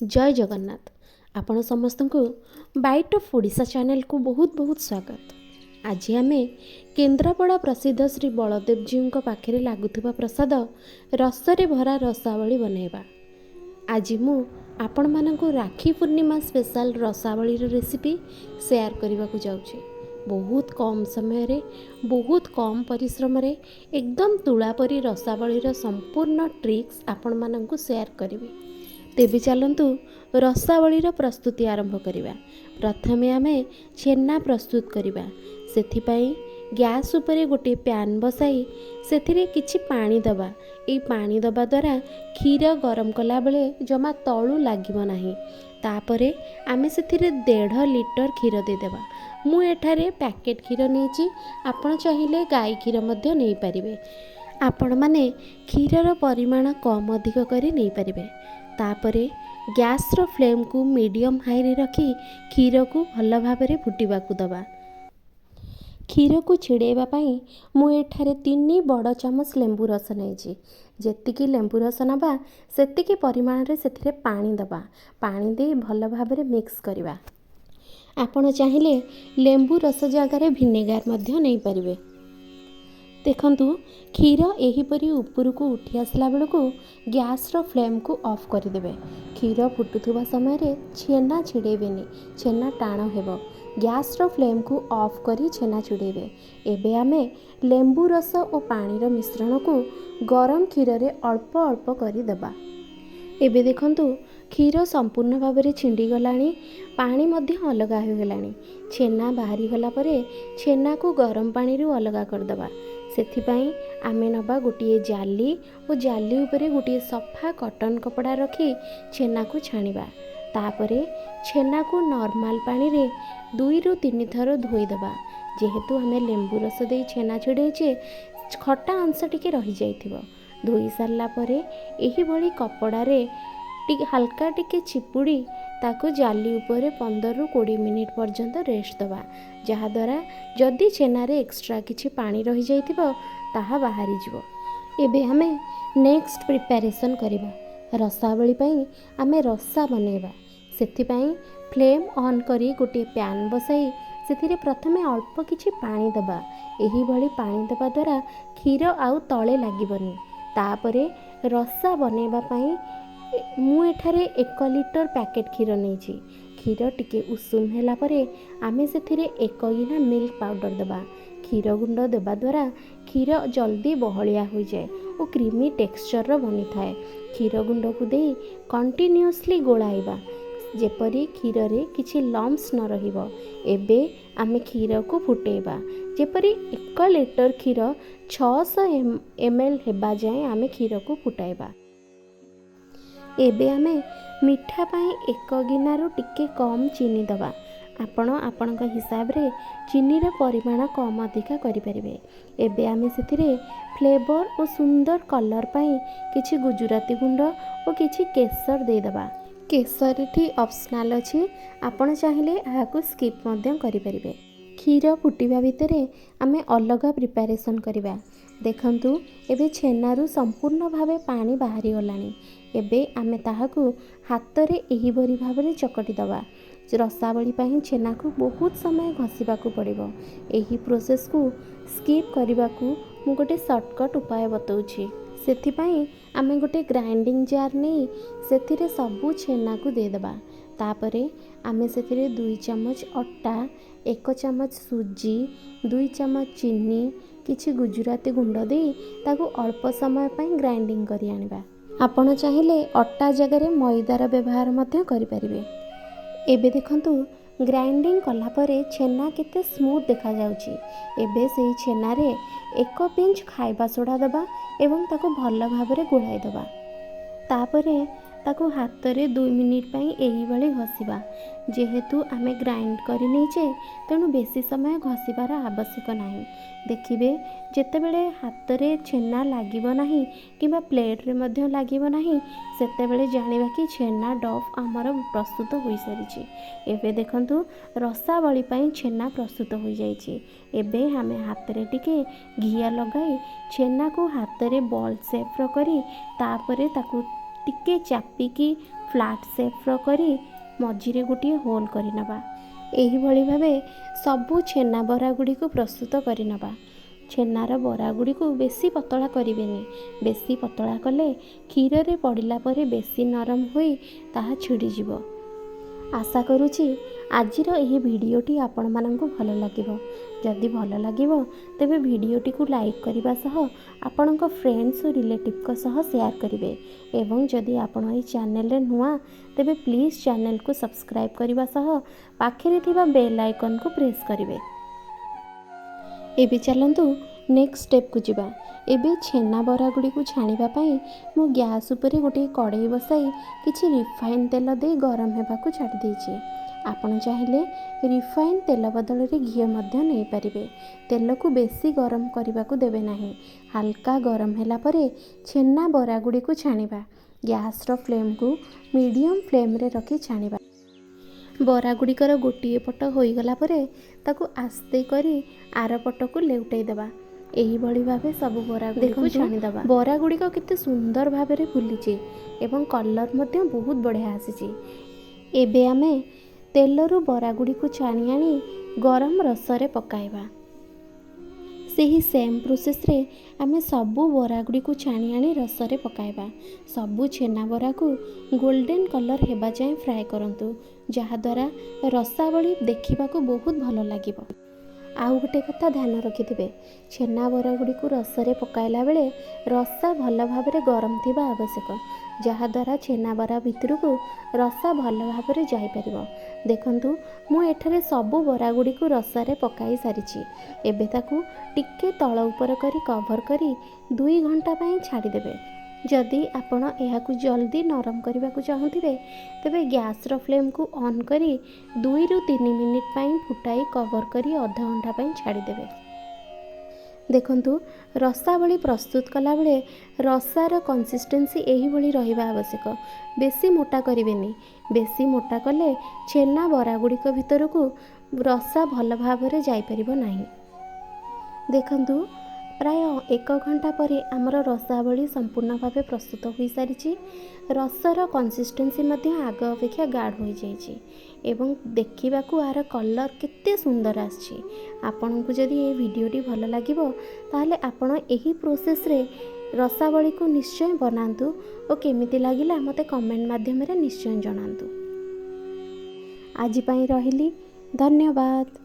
जय जगन्नाथ। आपण समस्त को बाइट ऑफ ओडिशा चैनल को बहुत बहुत स्वागत। आज आम केन्द्रापड़ा प्रसिद्ध श्री बलदेव जी पाखे लगुवा प्रसाद रसरे भरा रसावली बनैबा। आज मु आपण मानक राखी पूर्णिमा स्पेशल रसावली रेसिपी शेयर करने को जाऊँगी। बहुत कम समय रे बहुत कम परिश्रम रे एकदम तुलापरी रसावलीर संपूर्ण ट्रिक्स आपण मानक शेयर करी। तेबे चलतु रसावलीर प्रस्तुति आरंभ करिबा। प्रथमे आमे छेना प्रस्तुत करिबा। सेथिपाई गैस उपरे गोटे पैन बसाई सेथिरे किछि पानी दबा। ए पानी दबा द्वारा क्षीर गरम कला बेले जमा तळु लागिबो नाही। तापरे आमे सेथिरे 1.5 लिटर क्षीर दे देबा। मु एठारे पैकेट क्षीर नेछि, आपण चाहिले गाय क्षीर मध्ये नै परिबे। आपण माने क्षीरर परिमाण कम अधिक करी नै परिबे। तापरे गैस रो फ्लेम को मीडियम हाई रे रखी क्षीर को भल भाव में फुटवा दबा। क्षीर को छिड़ेबा पाई मु एठारे 3 बड़ चामच लेंबू रस नहीं। जेतिकी लेंबू रस नबा सेतिकी परिमाण रे सेथिरे पानी दबा। पानी दे भल भाव में मिक्स करवा। आपण चाहिले लेंबू रस जगार भिनेगार मध्य नहीं पारिबे। देखंतु क्षीर एहीपरी ऊपर को उठी आसला बेलू गैस रो फ्लेम को ऑफ करदेवे। क्षीर फुटुवा समय रे छेना छिड़ेबेनी, छेना टाण हेबो। गैस रो फ्लेम को ऑफ करी छेना छिड़ेबे। एबे आमे लेंबू रस और पानी मिश्रण को गरम क्षीर रे अल्प अल्प करी देबा। एबे देखंतु क्षीर संपूर्ण भाव में छिंडी गलानी, पानी मध्य अलग हो गलानी। छेना बाहरी गला परे छेना को गरम पानी रु अलग करदबा। सेथिपाई आमे नबा गोटे जाली और जाली उपरे गोटे सफा कॉटन कपड़ा रखी छेना को छाणिबा। तापरे छेना को नॉर्मल पानी रे 2 ରୁ 3 थर धोई दबा। जेहेतु आमे लेंबू रस दे छेना छिड़ेचे खट्टा अंश टिके रही जाइथिबो। धोई सारला परे एही भली कपड़ा रे टिके हल्का टिके चिपुड़ी ताकू जाली उपरे 15 ରୁ 20 मिनिट पर्यंत रेस्ट दबा। जहा द्वारा जदि छेना रे एक्स्ट्रा किछि पानी रही जाइथिबो ताहा बाहरी जिवो। एबे हमें नेक्स्ट प्रिपरेशन करिबा। रसावली पई आमे रसा बनेबा। सेथिपाई फ्लेम ऑन करी गोटे पैन बसाई सेथिरे प्रथमे अल्प किछि पानी दबा। एही भली पानी दबा द्वारा क्षीर आउ तळे लागिबनी। तापरे रसा बनेबा पई मु एठारे 1 लिटर पैकेट क्षीर नेछि। क्षीर टिके उषुम होला परे आमे सेथिरे 1 गिना मिल्क पाउडर दबा। क्षीर गुंड देबा द्वारा क्षीर जल्दी बहलिया हो जाए और क्रीमी टेक्सचर रो बनी थाए। क्षीर गुंड को दे कंटिन्यूअसली गोलाइबा जेपरी क्षीर रे किछि लम्स न रहिबो। एबे आमे क्षीर को फुटेबा जेपरी 1 लिटर क्षीर 600 ml हेबा जाए आमे क्षीर को फुटाइबा। एबे आमे मिठा पाई 1 गिनारू टिके कम चीनी दबा। आपण आपणक हिसाब रे चीनी रे परिमाण कम अधिका करि परिबे। एबे आमे सेथिरे फ्लेवर और सुंदर कलर पाई किछि गुजराती गुंड और किछि केसर दे दबा। केसर एठी ऑप्शनल अछि, आपण चाहिले आहाकु स्किप मध्य करि परिबे। क्षीर फुटिबा भितरे आमे अलग प्रिपरेशन करिबा। देखंतु एबे छेनारू संपूर्ण भावे पानी बाहरी गलानी। एबे आमे ताहाकू हाथ रे एही बरी भाबरे चकटी दबा। रसावली पाई छेना को बहुत समय घसीबाकू पड़िबो। एही प्रोसेस को स्किप करिबाकू मु गोटे शॉर्टकट उपाय बतौछि। सेथिपाई आमे गोटे ग्राइंडिंग जार नहीं सेथिरे सबू छेना को दे दबा। तापरे आमे सेथिरे 2 चम्मच अटा, 1 चम्मच सूजी, 2 चम्मच चीनी, किछि गुजराती गुंड दे ताकू अल्प समय पाई ग्राइंडिंग करि आनिबा। आपण चाहिले अटा जगह मैदार व्यवहार मध्य करि परिबे। एबे देखंतु ग्राइंडिंग कला परे छेना केते स्मूथ देखा जाउची। एबे सेही छेना रे 1 पिंच खाइबा सोडा दबा एवं ताको भल भाव में गोलाई दबा। तापरे ताको हाथ रे 2 मिनिट पाई एही भली घसीबा। जेहेतु आमे ग्राइंड करि नेचे तेणु बेसी समय घसीबार आवश्यक नाही। देखिबे जेतेबेले हाथ रे छेना लागिबो नाही किबा प्लेट रे मध्य लागिबो नाही सेतेबेले जानिबा कि छेना डफ आमर प्रस्तुत होई सारिछि। एबे देखंतु रसावली पाई छेना प्रस्तुत होई जाइछि। एबे हमें हाथ रे टिके घिया लगाई छेना को हाथ रे बॉल शेप रो करी तापरे ताकू टिके चापिकी फ्लाट सेप्र करी मझिरे गोटे होल करनवा। एहिभଳି भावे सबु छेना बरा गुड़ी को प्रस्तुत करनवा। छेनार बरा गुड़ी को बेसी पतला करेनि, बेसी पतला कले क्षीर रे पड़िला परे बेसी नरम होई ताहा छिड़ीजिव। आशा करुछि आजिर एही भिडियोटी आपण मानंकु भल लागिबो। जदि भल लागिबो तेबे भिडियोटी को लाइक करिबा सह आपणक फ्रेंड्स और रिलेटिव को सह शेयर करिवे। एवं जदि आपण एही चैनल रे नुआ तेबे प्लीज चैनल को सब्सक्राइब करिबा सह पाखेरे थिबा बेल आइकन को प्रेस करिवे। एबे चलंतु नेक्स्ट स्टेप को जिबा। एबे छेना बरा गुड़ी को छाणीबा पई मु गैस उपरे गोटे कड़ाई बसाई किछि रिफाइन तेल दे गरम हेबा को छाड़ी देछि। आपण चाहिले रिफाइन तेल बदल रे घी मध्य नै परिबे। तेल को बेसी गरम करबा को देबे नाही। हल्का गरम हैला परे छेना बरा गुड़ी को छाणीबा। गैस रो फ्लेम को मीडियम फ्लेम रे रखी छाणीबा। बरा गुड़िकर गोटे पट होईगला परे ताकू आस्ते करी आर पट को लेउटाई देबा। एही भली भावे सब बरा गुड़ी को छाणी देबा। बरा गुड़िक केते सुंदर भावे रे फुलिछि एवं कलर मध्य बहुत बढ़िया आसीछि। एबे आमे तेलरू बरा गुड़ी को छाणी आनी गरम रस रे पकाइबा। सेही सेम प्रोसेस रे आमे सबु बरा गुड़ी को छाणी आनी रस रे पकाइबा। सबु छेना बरा को गोल्डन कलर हेबा जाए फ्राए करंतु, जहा द्वारा रसावली देखिबा को बहुत भल लागिबो। आउ गोटे कथा ध्यान रखिथिबे, छेना बरा गुड़ी को रस रे पकाइला बेले रसा भल भाबरे गरम थिबा आवश्यक, जहा द्वारा छेना बरा भितर को रसा भल भाबरे जाई परिबो। देखंतु मु एठारे सबु बरा गुड़ी को रस रे पकाई सारिछि। एबे ताकू टिके तळ ऊपर करी कवर करी 2 घंटा पई छाड़ी देबे। जदि आपण एहाकू जल्दी नरम करने को चाहूथिबे तेबे गैस रो फ्लेम को ऑन करी 2 ରୁ 3 मिनिट पई फुटाई कवर करी आधा घंटा पई छाड़ी देबे। देखंतु रसावली प्रस्तुत कला बेले रसार कंसिस्टेंसी एही भली रहिबा आवश्यक। बेसी मोटा करिवेनी, बेसी मोटा कले छेना बरा गुड़िक भितर को रसा भल भाबरे जाई परिबो नाही। देखंतु प्राय 1 घंटा पर आमर रसावली संपूर्ण भाव प्रस्तुत हो सारी। रसर कंसिस्टेंसी आग अपेक्षा गाढ़ हो जाइए एवं देखा आर कलर केते सुंदर आछि। आपन को जदि ये वीडियोटी भल लागिबो ताहले आपण एही प्रोसेस रे रसावली को निश्चय बनातु और केमिति लागिला मते कमेंट माध्यम रे निश्चय जणातु। आज पई रहिली, धन्यवाद।